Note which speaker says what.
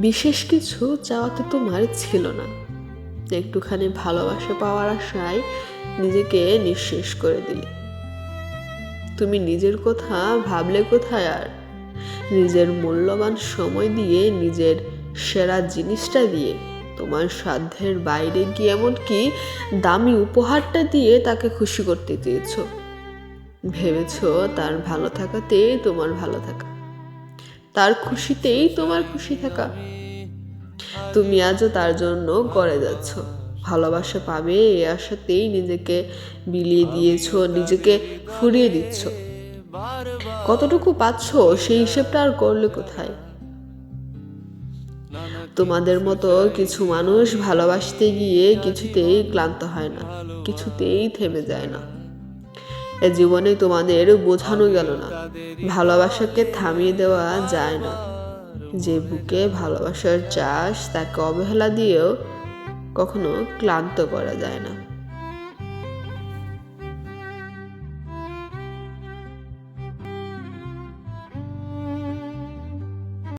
Speaker 1: বিশেষ কিছু চাওয়াতে তোমার ছিল না, একটুখানি ভালোবাসা পাওয়ার আশায় নিজেকে নিঃশেষ করে দিলে। তুমি নিজের কথা ভাবলে কোথায় আর? নিজের মূল্যবান সময় দিয়ে, নিজের সেরা জিনিসটা দিয়ে, তোমার সাধ্যের বাইরে গিয়ে এমনকি দামি উপহারটা দিয়ে তাকে খুশি করতে চেয়েছ। ভেবেছ তার ভালো থাকাতেই তোমার ভালো থাকা, তার খুশিতেই তোমার খুশি থাকা। তুমি আজও তার জন্য করে যাচ্ছ, ভালোবাসা পাবে এই আশাতেই নিজেকে বিলিয়ে দিয়েছ, নিজেকে ফুরিয়ে দিচ্ছ। কতটুকু পাচ্ছ সেই হিসেবটা আর করলে কোথায়? তোমাদের মতো কিছু মানুষ ভালোবাসতে গিয়ে কিছুতেই ক্লান্ত হয় না, কিছুতেই থেমে যায় না। এ জীবনে তোমাদের বোঝানো গেল না, ভালোবাসাকে থামিয়ে দেওয়া যায় না। যে বুকে ভালোবাসার চাষ, তাকে অবহেলা দিয়েও কখনো ক্লান্ত করা যায় না।